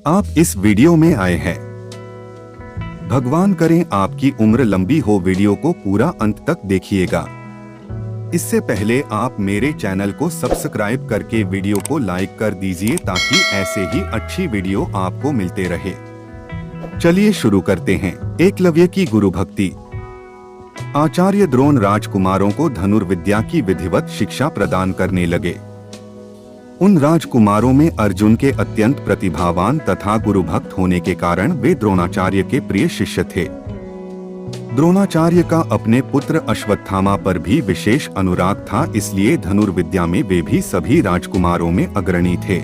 आप इस वीडियो में आए हैं। भगवान करें आपकी उम्र लंबी हो। वीडियो को पूरा अंत तक देखिएगा। इससे पहले आप मेरे चैनल को सब्सक्राइब करके वीडियो को लाइक कर दीजिए ताकि ऐसे ही अच्छी वीडियो आपको मिलते रहे। चलिए शुरू करते हैं। एकलव्य की गुरु भक्ति। आचार्य द्रोण राजकुमारों को धनुर्विद्या की विधिवत शिक्षा प्रदान करने लगे। उन राजकुमारों में अर्जुन के अत्यंत प्रतिभावान तथा गुरुभक्त होने के कारण वे द्रोणाचार्य के प्रिय शिष्य थे। द्रोणाचार्य का अपने पुत्र अश्वत्थामा पर भी विशेष अनुराग था, इसलिए धनुर्विद्या में वे भी सभी राजकुमारों में अग्रणी थे।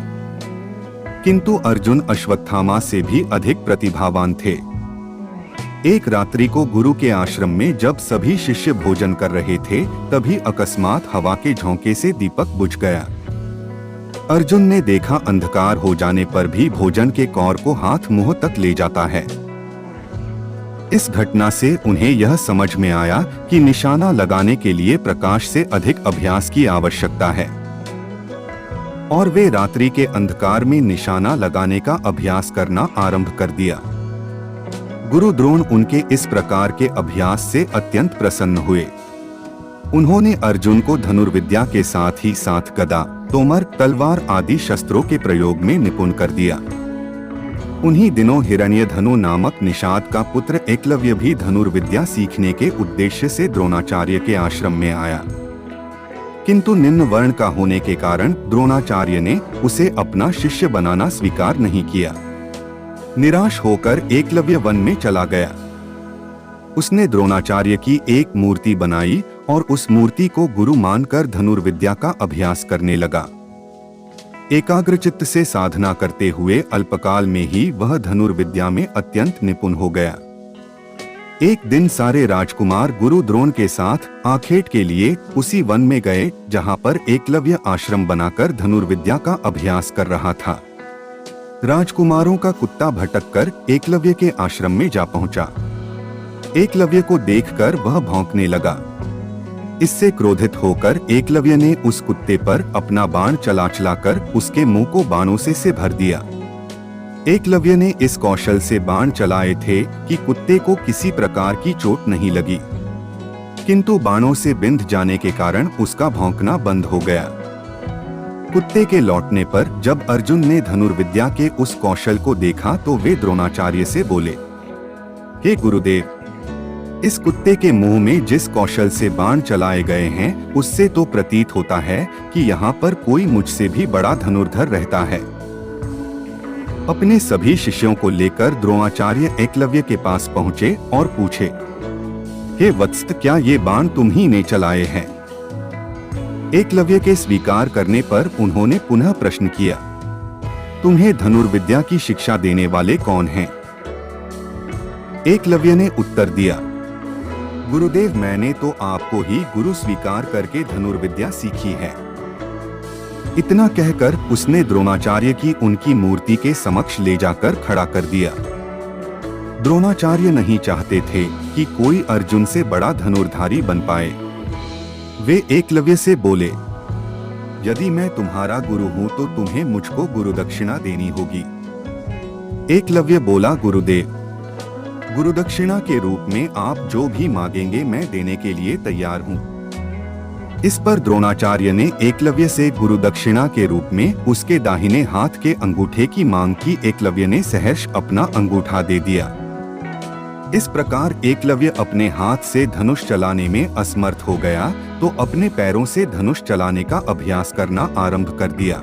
किंतु अर्जुन अश्वत्थामा से भी अधिक प्रतिभावान थे। एक रात्रि को गुरु के आश्रम में जब सभी शिष्य भोजन कर रहे थे, तभी अकस्मात हवा के झोंके से दीपक बुझ गया। अर्जुन ने देखा अंधकार हो जाने पर भी भोजन के कौर को हाथ मुंह तक ले जाता है। इस घटना से उन्हें यह समझ में आया कि निशाना लगाने के लिए प्रकाश से अधिक अभ्यास की आवश्यकता है, और वे रात्रि के अंधकार में निशाना लगाने का अभ्यास करना आरंभ कर दिया। गुरु द्रोण उनके इस प्रकार के अभ्यास से अत्यंत प्रसन्न हुए। उन्होंने अर्जुन को धनुर्विद्या के साथ ही साथ गदा, तोमर, तलवार आदि शस्त्रों के प्रयोग में निपुण कर दिया। उन्हीं दिनों हिरण्यधनु नामक निषाद का पुत्र एकलव्य भी धनुर्विद्या सीखने के उद्देश्य से द्रोणाचार्य के आश्रम में आया, किंतु निम्न वर्ण का होने के कारण द्रोणाचार्य ने उसे अपना शिष्य बनाना स्वीकार नहीं किया। निराश होकर एकलव्य वन में चला गया। उसने द्रोणाचार्य की एक मूर्ति बनाई और उस मूर्ति को गुरु मानकर धनुर्विद्या का अभ्यास करने लगा। एकाग्रचित्त से साधना करते हुए अल्पकाल में ही वह धनुर्विद्या में अत्यंत निपुण हो गया। एक दिन सारे राजकुमार गुरु द्रोण के साथ आखेट के लिए उसी वन में गए जहां पर एकलव्य आश्रम बनाकर धनुर्विद्या का अभ्यास कर रहा था। राजकुमारों का कुत्ता भटककर एकलव्य के आश्रम में जा पहुंचा। एकलव्य को देखकर वह भौंकने लगा। इससे क्रोधित होकर एकलव्य ने उस कुत्ते पर अपना बाण चलाकर उसके मुंह को बाणों से भर दिया। एकलव्य ने इस कौशल से बाण चलाए थे कि कुत्ते को किसी प्रकार की चोट नहीं लगी, किंतु बाणों से बिंध जाने के कारण उसका भौंकना बंद हो गया। कुत्ते के लौटने पर जब अर्जुन ने धनुर्विद्या के उस कौशल को देखा तो वे द्रोणाचार्य से बोले, हे गुरुदेव, इस कुत्ते के मुंह में जिस कौशल से बाण चलाए गए हैं उससे तो प्रतीत होता है कि यहाँ पर कोई मुझसे भी बड़ा धनुर्धर रहता है। अपने सभी शिष्यों को लेकर द्रोणाचार्य एकलव्य के पास पहुँचे और पूछे, हे वत्स, क्या ये बाण तुम ही ने चलाए हैं? एकलव्य के स्वीकार करने पर उन्होंने पुनः प्रश्न किया, तुम्हें धनुर्विद्या की शिक्षा देने वाले कौन हैं? एकलव्य ने उत्तर दिया, गुरुदेव, मैंने तो आपको ही गुरु स्वीकार करके धनुर्विद्या सीखी है। इतना कहकर उसने द्रोणाचार्य की उनकी मूर्ति के समक्ष ले जाकर खड़ा कर दिया। द्रोणाचार्य नहीं चाहते थे कि कोई अर्जुन से बड़ा धनुर्धारी बन पाए। वे एकलव्य से बोले, यदि मैं तुम्हारा गुरु हूँ तो तुम्हें मुझको गुरुदक्षिणा देनी होगी। एकलव्य बोला, गुरुदेव, गुरुदक्षिणा के रूप में आप जो भी मांगेंगे मैं देने के लिए तैयार हूँ। इस पर द्रोणाचार्य ने एकलव्य से गुरुदक्षिणा के रूप में उसके दाहिने हाथ के अंगूठे की मांग की। एकलव्य ने सहर्ष अपना अंगूठा दे दिया। इस प्रकार एकलव्य अपने हाथ से धनुष चलाने में असमर्थ हो गया तो अपने पैरों से धनुष चलाने का अभ्यास करना आरंभ कर दिया।